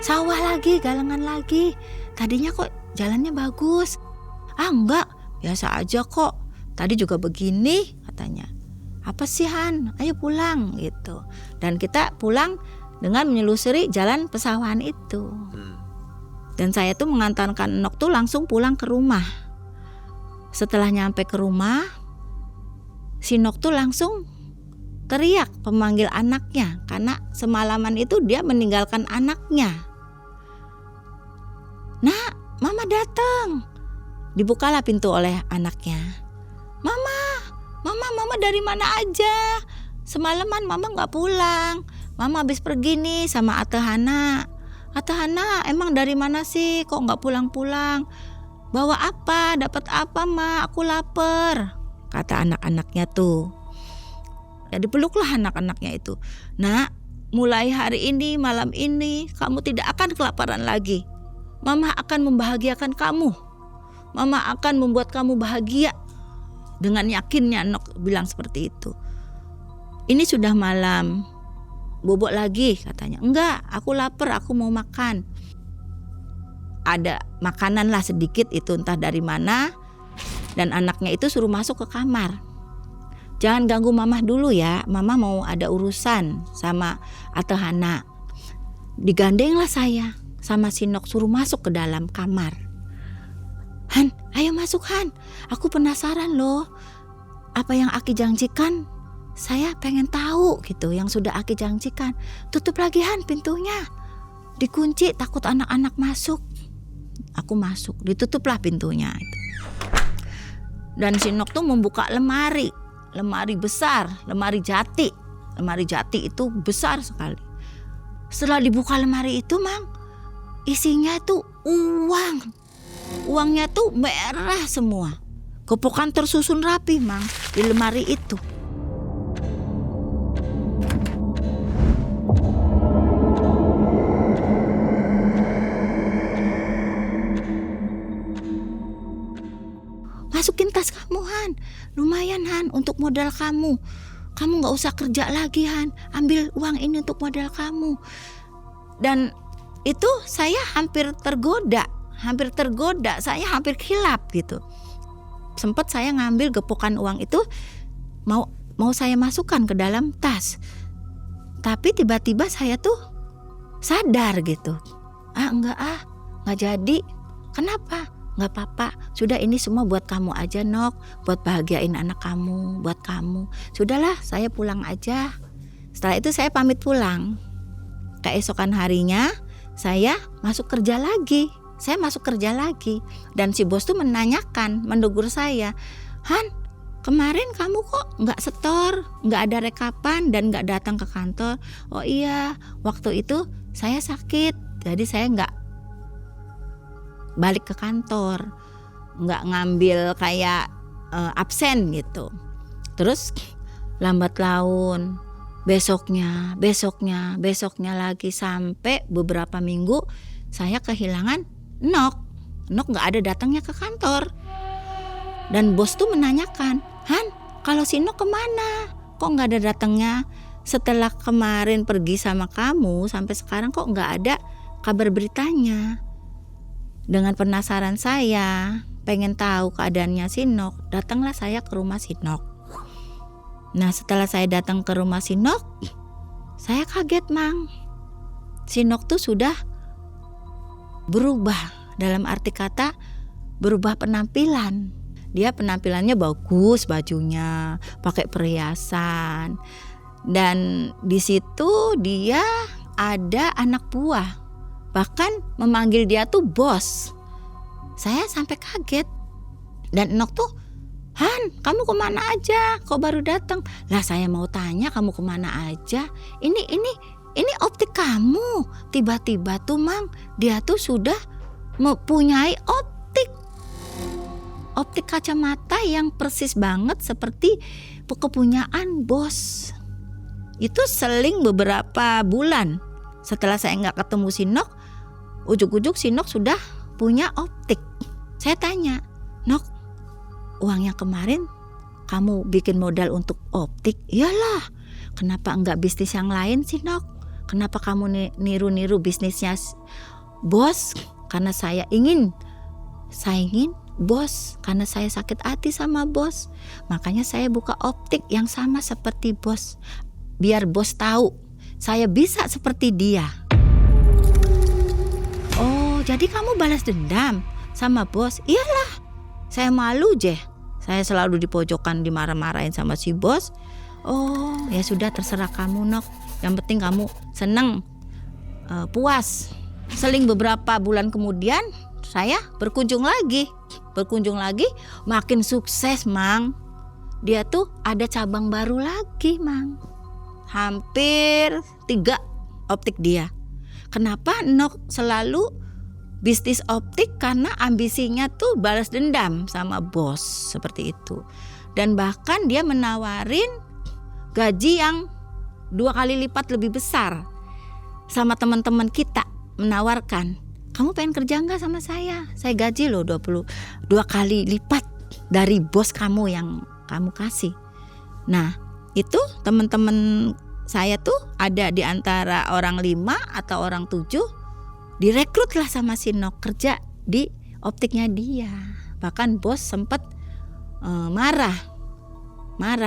Sawah lagi, galengan lagi. Tadinya kok jalannya bagus. Enggak, biasa aja kok. Tadi juga begini katanya. Apa sih Han? Ayo pulang gitu. Dan kita pulang dengan menyelusuri jalan pesawahan itu. Dan saya tuh mengantarkan Nok tuh langsung pulang ke rumah. Setelah nyampe ke rumah, si Nok tuh langsung teriak pemanggil anaknya karena semalaman itu dia meninggalkan anaknya. Nak, Mama datang. Dibukalah pintu oleh anaknya. Mama dari mana aja? Semalaman Mama nggak pulang. Mama habis pergi nih sama Ate Hana. Ate Hana, emang dari mana sih? Kok nggak pulang-pulang? Bawa apa? Dapat apa, Ma? Aku lapar. Kata anak-anaknya tuh. Ya dipeluklah anak-anaknya itu. Nak, mulai hari ini, malam ini, kamu tidak akan kelaparan lagi. Mama akan membahagiakan kamu. Mama akan membuat kamu bahagia. Dengan yakinnya Nok bilang seperti itu. Ini sudah malam. Bobok lagi katanya. Enggak, aku lapar, aku mau makan. Ada makanan lah sedikit itu entah dari mana. Dan anaknya itu suruh masuk ke kamar. Jangan ganggu Mama dulu ya. Mama mau ada urusan sama Ate Hana. Digandenglah saya sama si Nok suruh masuk ke dalam kamar. Han, ayo masuk Han. Aku penasaran loh. Apa yang Aki janjikan? Saya pengen tahu gitu yang sudah Aki janjikan. Tutup lagi Han pintunya. Dikunci takut anak-anak masuk. Aku masuk, ditutuplah pintunya. Dan si Nok tuh membuka lemari. Lemari besar, lemari jati. Lemari jati itu besar sekali. Setelah dibuka lemari itu, Mang, isinya tuh uang. Uangnya tuh merah semua. Gepokan tersusun rapi, Mang, di lemari itu. Masukin tas kamu Han, lumayan Han untuk modal kamu. Kamu gak usah kerja lagi Han, ambil uang ini untuk modal kamu. Dan itu saya hampir tergoda, saya hampir khilaf gitu. Sempat saya ngambil gepokan uang itu mau saya masukkan ke dalam tas. Tapi tiba-tiba saya tuh sadar gitu. Nggak jadi. Kenapa? Nggak apa-apa. Sudah ini semua buat kamu aja Nok, buat bahagiain anak kamu, buat kamu. Sudahlah, saya pulang aja. Setelah itu saya pamit pulang. Keesokan harinya saya masuk kerja lagi. Dan si bos tuh menanyakan, menegur saya, Han, kemarin kamu kok nggak setor, nggak ada rekapan dan nggak datang ke kantor. Oh iya, waktu itu saya sakit, jadi saya nggak balik ke kantor, nggak ngambil kayak absen gitu. Terus lambat laun, besoknya lagi sampai beberapa minggu saya kehilangan Nok nggak ada datangnya ke kantor. Dan bos tuh menanyakan, Han, kalau si Nok kemana? Kok nggak ada datangnya? Setelah kemarin pergi sama kamu, sampai sekarang kok nggak ada kabar beritanya. Dengan penasaran saya, pengen tahu keadaannya si Nok, datanglah saya ke rumah si Nok. Nah setelah saya datang ke rumah si Nok, saya kaget Mang. Si Nok tuh sudah berubah, dalam arti kata berubah penampilan. Dia penampilannya bagus, bajunya pakai perhiasan, dan di situ dia ada anak buah, bahkan memanggil dia tuh bos. Saya sampai kaget. Dan Nok tuh, Han, kamu kemana aja? Kok baru datang? Lah saya mau tanya kamu kemana aja? Ini optik kamu. Tiba-tiba tuh Mang, dia tuh sudah mempunyai optik. optik kacamata yang persis banget seperti kepunyaan bos. Itu seling beberapa bulan. Setelah saya nggak ketemu si Nok, ujuk-ujuk si Nok sudah punya optik. Saya tanya, Nok, uang yang kemarin kamu bikin modal untuk optik? Iyalah, kenapa enggak bisnis yang lain sih Nok? Kenapa kamu niru-niru bisnisnya bos? Karena saya ingin saingin bos, karena saya sakit hati sama bos. Makanya saya buka optik yang sama seperti bos. Biar bos tahu saya bisa seperti dia. Oh, jadi kamu balas dendam sama bos? Iyalah, saya malu je. Saya selalu di pojokan dimarah-marahin sama si bos. Oh, ya sudah terserah kamu Nok. Yang penting kamu seneng, puas. Seling beberapa bulan kemudian saya berkunjung lagi, makin sukses Mang. Dia tuh ada cabang baru lagi Mang. Hampir 3 optik dia. Kenapa Nok selalu bisnis optik? Karena ambisinya tuh balas dendam sama bos seperti itu. Dan bahkan dia menawarin gaji yang 2 kali lipat lebih besar. Sama teman-teman kita menawarkan, kamu pengen kerja nggak sama saya? Saya gaji loh 22 kali lipat dari bos kamu yang kamu kasih. Nah, itu teman-teman saya tuh ada di antara orang 5 atau orang 7 direkrutlah sama si Nok kerja di optiknya dia. Bahkan bos sempat marah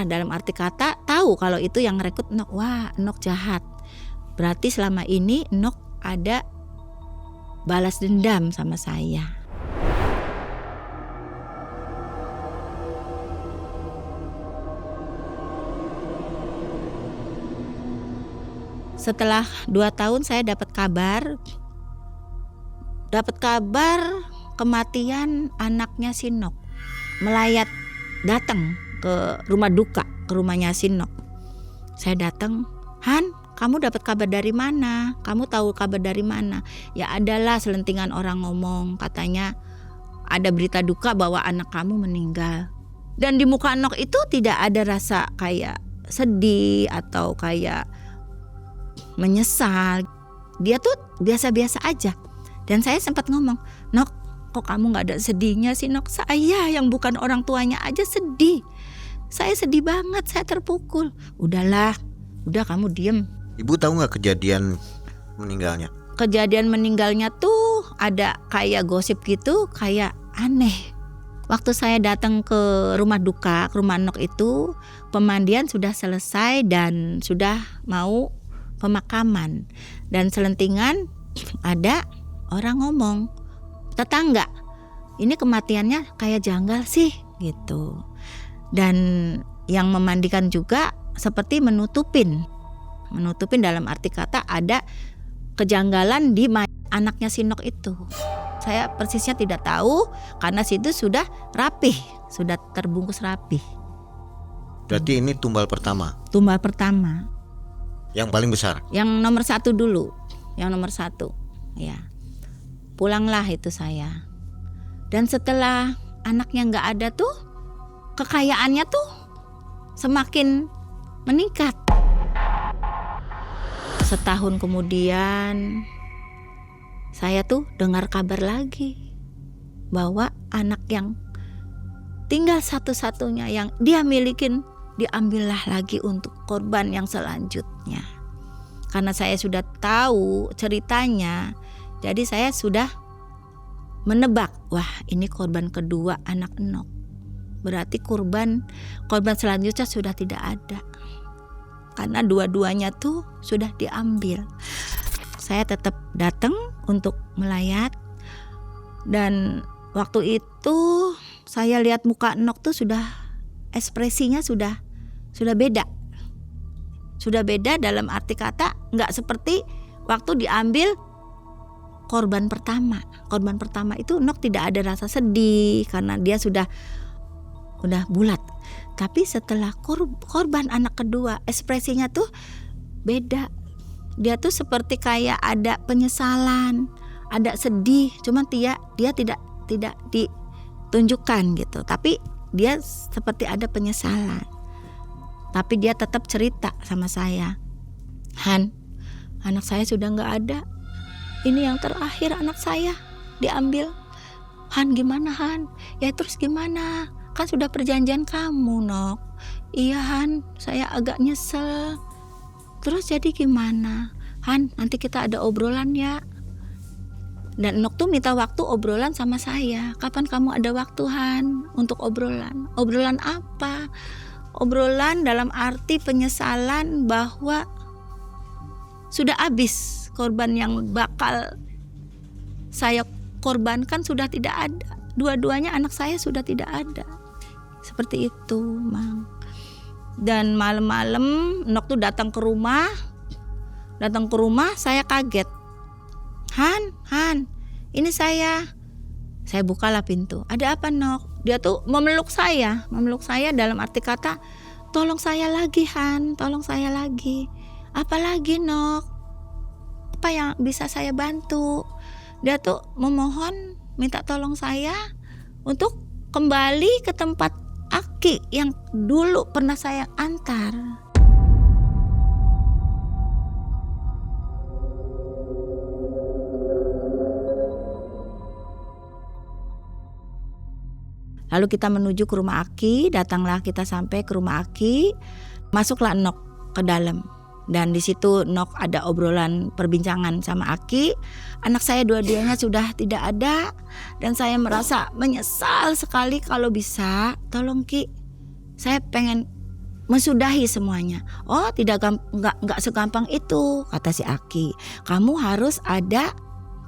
dalam arti kata tahu kalau itu yang rekrut Nok. Wah, Nok jahat. Berarti selama ini Nok ada balas dendam sama saya. Setelah 2 tahun saya dapat kabar kematian anaknya si Nok. Melayat datang ke rumah duka, ke rumahnya si Nok. Saya datang, Han, kamu dapat kabar dari mana? Kamu tahu kabar dari mana? Ya adalah selentingan orang ngomong, katanya ada berita duka bahwa anak kamu meninggal. Dan di muka Nok itu tidak ada rasa kayak sedih atau kayak menyesal. Dia tuh biasa-biasa aja. Dan saya sempat ngomong, Nok, kok kamu gak ada sedihnya sih Nok? Saya yang bukan orang tuanya aja sedih. Saya sedih banget, saya terpukul. Udah kamu diem. Ibu tahu nggak kejadian meninggalnya? Kejadian meninggalnya tuh ada kayak gosip gitu, kayak aneh. Waktu saya datang ke rumah duka, ke rumah Nok itu, pemandian sudah selesai dan sudah mau pemakaman. Dan selentingan ada orang ngomong, tetangga, ini kematiannya kayak janggal sih gitu. Dan yang memandikan juga seperti menutupin dalam arti kata ada kejanggalan di anaknya si Nok itu. Saya persisnya tidak tahu karena situ sudah rapih, sudah terbungkus rapih. Berarti ini tumbal pertama. Tumbal pertama. Yang paling besar. Yang nomor 1 dulu. Yang nomor 1. Ya. Pulanglah itu saya. Dan setelah anaknya nggak ada tuh, kekayaannya tuh semakin meningkat. Setahun kemudian saya tuh dengar kabar lagi bahwa anak yang tinggal satu-satunya yang dia milikin diambillah lagi untuk korban yang selanjutnya. Karena saya sudah tahu ceritanya, jadi saya sudah menebak, wah ini korban kedua anak Nok. Berarti korban selanjutnya sudah tidak ada. Karena dua-duanya tuh sudah diambil. Saya tetap datang untuk melayat. Dan waktu itu saya lihat muka Nok tuh sudah ekspresinya sudah beda. Sudah beda dalam arti kata nggak seperti waktu diambil korban pertama. Korban pertama itu Nok tidak ada rasa sedih karena dia sudah bulat. Tapi setelah korban anak kedua, ekspresinya tuh beda. Dia tuh seperti kayak ada penyesalan, ada sedih. Cuman dia tidak tunjukkan gitu. Tapi dia seperti ada penyesalan. Tapi dia tetap cerita sama saya, Han, anak saya sudah gak ada. Ini yang terakhir anak saya diambil. Han, gimana Han? Ya terus gimana? Kan sudah perjanjian kamu, Nok. Iya Han, saya agak nyesel. Terus jadi gimana? Han, nanti kita ada obrolan ya. Dan Nok tuh minta waktu obrolan sama saya. Kapan kamu ada waktu Han untuk obrolan? Obrolan apa? Obrolan dalam arti penyesalan bahwa sudah habis korban yang bakal saya korbankan sudah tidak ada. Dua-duanya anak saya sudah tidak ada. Seperti itu, Mang. Dan malam-malam Nok tuh datang ke rumah. Saya kaget. Han, ini saya. Saya bukalah pintu. Ada apa, Nok? Dia tuh memeluk saya dalam arti kata, tolong saya lagi Han, tolong saya lagi. Apa lagi, Nok? Apa yang bisa saya bantu? Dia tuh memohon, minta tolong saya untuk kembali ke tempat Aki yang dulu pernah saya antar. Lalu kita menuju ke rumah Aki, datanglah kita sampai ke rumah Aki, masuklah Nok ke dalam. Dan di situ Nok ada obrolan perbincangan sama Aki. Anak saya dua-duanya sudah tidak ada dan saya merasa menyesal sekali. Kalau bisa, tolong Ki, saya pengen mensudahi semuanya. Oh, nggak segampang itu, kata si Aki. Kamu harus ada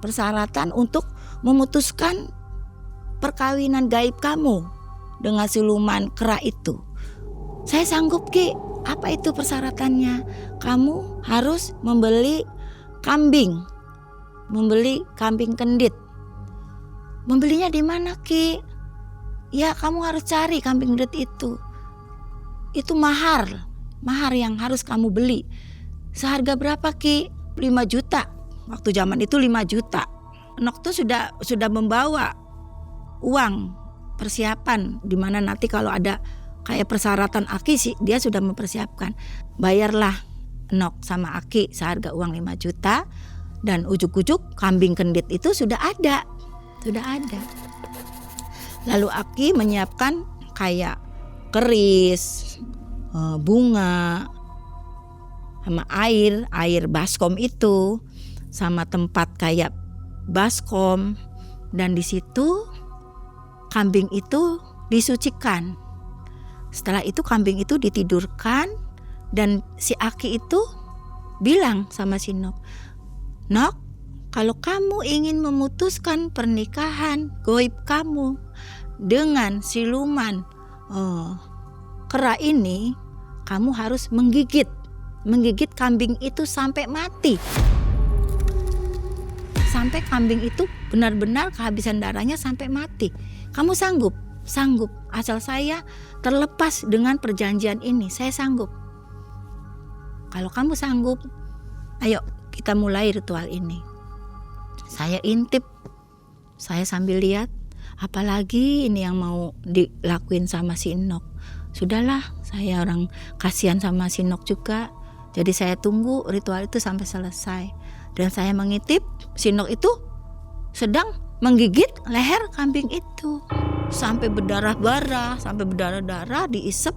persyaratan untuk memutuskan perkawinan gaib kamu dengan siluman kera itu. Saya sanggup Ki. Apa itu persyaratannya? Kamu harus membeli kambing kendit. Membelinya di mana Ki? Ya kamu harus cari kambing kendit itu. Itu mahar yang harus kamu beli. Seharga berapa Ki? 5 juta. Waktu zaman itu 5 juta. Nok tuh sudah membawa uang persiapan di mana nanti kalau ada kayak persyaratan Aki sih dia sudah mempersiapkan. Bayarlah Nok sama Aki seharga uang 5 juta dan ujuk-ujuk kambing kendit itu sudah ada. Lalu Aki menyiapkan kayak keris, bunga, sama air baskom itu, sama tempat kayak baskom, dan di situ kambing itu disucikan. Setelah itu kambing itu ditidurkan dan si Aki itu bilang sama si Nok, Nok, kalau kamu ingin memutuskan pernikahan goib kamu dengan siluman kera ini, kamu harus menggigit kambing itu sampai mati. Sampai kambing itu benar-benar kehabisan darahnya sampai mati. Kamu sanggup? Sanggup, asal saya terlepas dengan perjanjian ini, saya sanggup. Kalau kamu sanggup, ayo kita mulai ritual ini. Saya intip, saya sambil lihat, apalagi ini yang mau dilakuin sama si Nok. Sudahlah, saya orang kasihan sama si Nok juga. Jadi saya tunggu ritual itu sampai selesai. Dan saya mengintip, si Nok itu sedang menggigit leher kambing itu. Sampai berdarah-darah, diisep.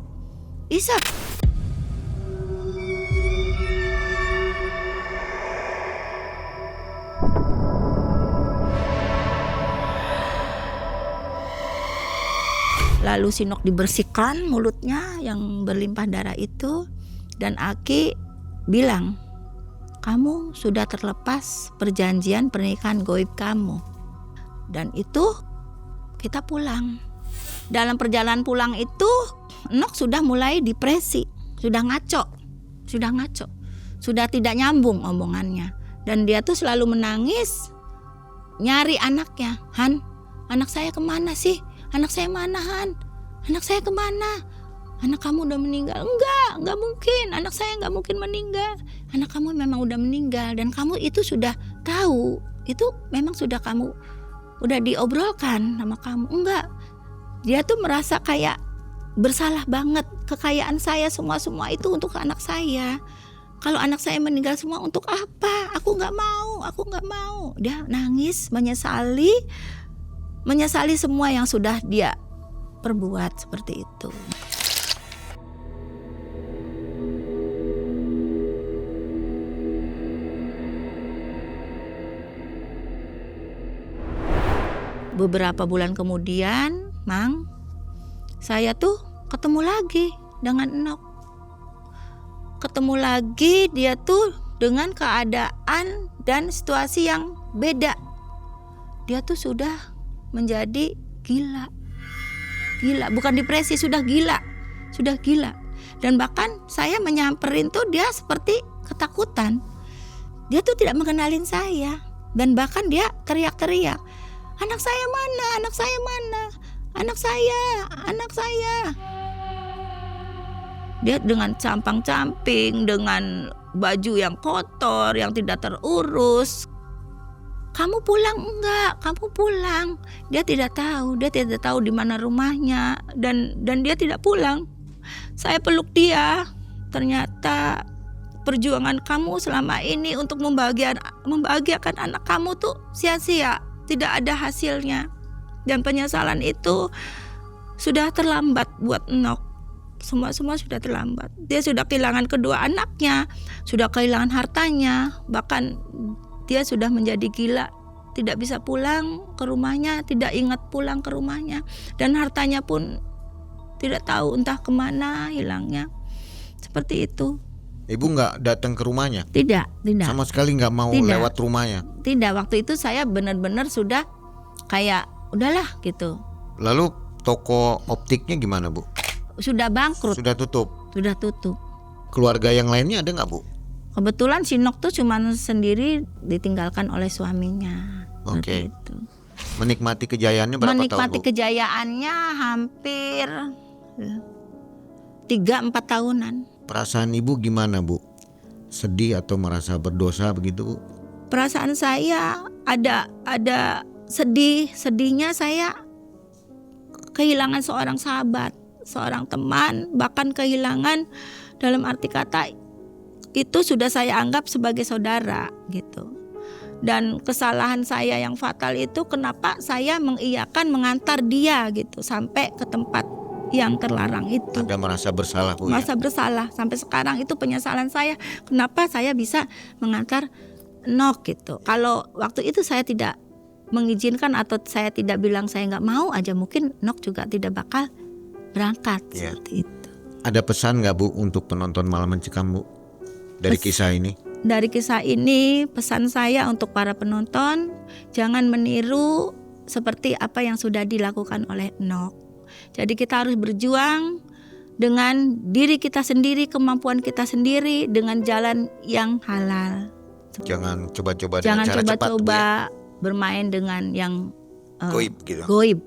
Lalu si Nok dibersihkan mulutnya yang berlimpah darah itu. Dan Aki bilang, kamu sudah terlepas perjanjian pernikahan goib kamu. Dan itu kita pulang. Dalam perjalanan pulang itu Nok sudah mulai depresi, sudah ngaco, sudah tidak nyambung omongannya. Dan dia tuh selalu menangis, nyari anaknya. Han, anak saya kemana sih? Anak saya mana Han? Anak saya kemana? Anak kamu udah meninggal? Enggak mungkin. Anak saya enggak mungkin meninggal. Anak kamu memang udah meninggal dan kamu itu sudah tahu. Itu memang sudah kamu udah diobrolkan sama kamu. Enggak. Dia tuh merasa kayak bersalah banget. Kekayaan saya semua itu untuk anak saya. Kalau anak saya meninggal semua untuk apa? Aku nggak mau. Dia nangis, menyesali semua yang sudah dia perbuat seperti itu. Beberapa bulan kemudian, Mang, saya tuh ketemu lagi dengan Enok. Ketemu lagi dia tuh dengan keadaan dan situasi yang beda. Dia tuh sudah menjadi gila. Gila, bukan depresi, sudah gila. Dan bahkan saya menyamperin tuh dia seperti ketakutan. Dia tuh tidak mengenalin saya. Dan bahkan dia teriak-teriak, anak saya mana? Anak saya. Dia dengan campang-camping, dengan baju yang kotor, yang tidak terurus. Kamu pulang enggak? Kamu pulang. Dia tidak tahu di mana rumahnya dan dia tidak pulang. Saya peluk dia. Ternyata perjuangan kamu selama ini untuk membahagiakan anak kamu tuh sia-sia, tidak ada hasilnya. Dan penyesalan itu sudah terlambat buat Enok. Semua sudah terlambat. Dia sudah kehilangan kedua anaknya, sudah kehilangan hartanya, bahkan dia sudah menjadi gila, tidak bisa pulang ke rumahnya, tidak ingat pulang ke rumahnya, dan hartanya pun tidak tahu entah kemana hilangnya. Seperti itu. Ibu nggak datang ke rumahnya? Tidak. Sama sekali nggak mau lewat rumahnya? Tidak, waktu itu saya benar-benar sudah kayak udahlah gitu. Lalu toko optiknya gimana, Bu? Sudah bangkrut. Sudah tutup? Sudah tutup. Keluarga yang lainnya ada nggak, Bu? Kebetulan si Nok tuh cuma sendiri ditinggalkan oleh suaminya. Oke. Gitu. Menikmati kejayaannya berapa tahun, Bu? Menikmati kejayaannya hampir 3-4 tahunan. Perasaan Ibu gimana, Bu? Sedih atau merasa berdosa begitu, Bu? Perasaan saya ada sedihnya. Saya kehilangan seorang sahabat, seorang teman, bahkan kehilangan dalam arti kata itu sudah saya anggap sebagai saudara gitu. Dan kesalahan saya yang fatal itu kenapa saya mengiyakan mengantar dia gitu sampai ke tempat yang terlarang itu. Ada merasa bersalah, Bu? Merasa bersalah sampai sekarang, itu penyesalan saya. Kenapa saya bisa mengantar Nok gitu. Kalau waktu itu saya tidak mengizinkan atau saya tidak bilang saya nggak mau aja, mungkin Nok juga tidak bakal berangkat seperti itu. Ada pesan nggak, Bu, untuk penonton Malam Mencekam, Bu, dari kisah ini? Dari kisah ini pesan saya untuk para penonton, jangan meniru seperti apa yang sudah dilakukan oleh Nok. Jadi kita harus berjuang dengan diri kita sendiri, kemampuan kita sendiri, dengan jalan yang halal. Jangan coba-coba dengan cara cepat, Bu, ya? Bermain dengan yang goib gitu. Goib.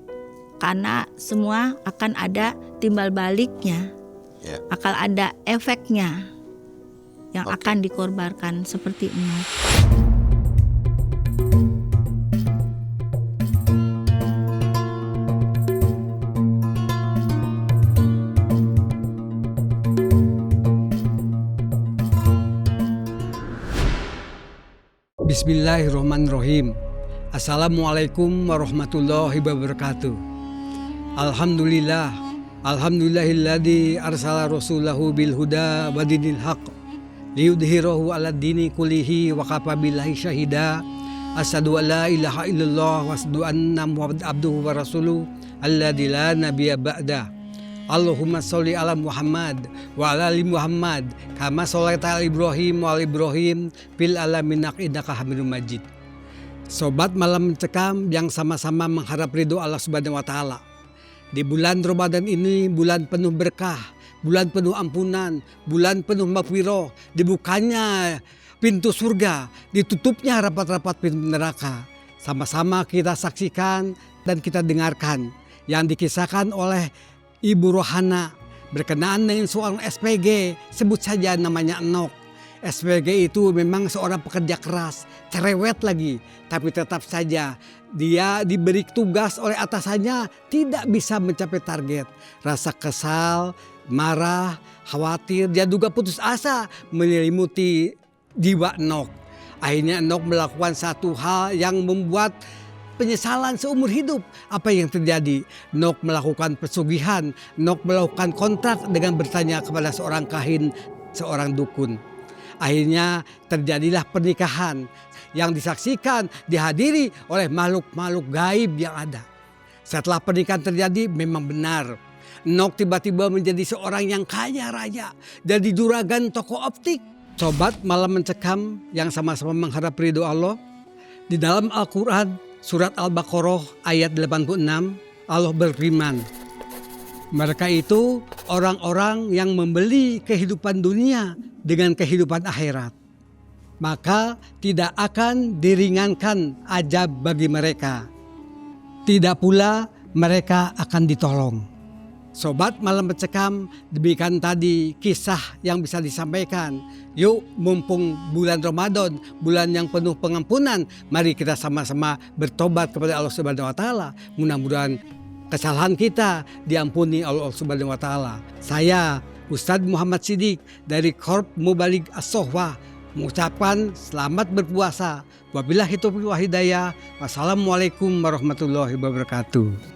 Karena semua akan ada timbal baliknya. Akan ada efeknya yang akan dikorbankan seperti Enok. Bismillahirrahmanirrahim. Assalamualaikum warahmatullahi wabarakatuh. Alhamdulillahilladzi arsala rasulahu bil huda wa dinil haqq liyudhhirahu 'alad dini kullihi wa kafa billahi syahida. Asyhadu an la ilaha illallah wa asyhadu anna Muhammadan abduhu wa rasuluhu alladzi la nabiyya ba'da. Allahumma sholli ala Muhammad wa ala ali Muhammad kama sholaita ala Ibrahim wa ala Ibrahim fil alamin innaka Hamidum Majid. Sobat Malam Mencekam yang sama-sama mengharap ridho Allah Subhanahu wa taala. Di bulan Ramadan ini bulan penuh berkah, bulan penuh ampunan, bulan penuh maghfirah, dibukanya pintu surga, ditutupnya rapat-rapat pintu neraka. Sama-sama kita saksikan dan kita dengarkan yang dikisahkan oleh Ibu Rohana berkenaan dengan seorang SPG, sebut saja namanya Enok. SPG itu memang seorang pekerja keras, cerewet lagi, tapi tetap saja dia diberi tugas oleh atasannya tidak bisa mencapai target. Rasa kesal, marah, khawatir, dia juga putus asa menyelimuti jiwa Enoch. Akhirnya Enoch melakukan satu hal yang membuat penyesalan seumur hidup. Apa yang terjadi? Enoch melakukan pesugihan, Enoch melakukan kontrak dengan bertanya kepada seorang kahin, seorang dukun. Akhirnya terjadilah pernikahan yang disaksikan, dihadiri oleh makhluk-makhluk gaib yang ada. Setelah pernikahan terjadi, memang benar Enoch tiba-tiba menjadi seorang yang kaya raya, jadi juragan toko optik. Sobat Malam Mencekam yang sama-sama mengharap ridho Allah, di dalam Al-Quran surat Al-Baqarah ayat 86 Allah berfirman, mereka itu orang-orang yang membeli kehidupan dunia dengan kehidupan akhirat, maka tidak akan diringankan azab bagi mereka, tidak pula mereka akan ditolong. Sobat Malam Mencekam, demikian tadi kisah yang bisa disampaikan. Yuk, mumpung bulan Ramadan, bulan yang penuh pengampunan, mari kita sama-sama bertobat kepada Allah Subhanahu wa taala. Mudah-mudahan kesalahan kita diampuni Allah Subhanahu wa taala. Saya Ustadz Muhammad Siddiq dari Korp Mubalig As-Sohwah mengucapkan selamat berpuasa. Wabillahi taufiq wal hidayah. Wassalamualaikum warahmatullahi wabarakatuh.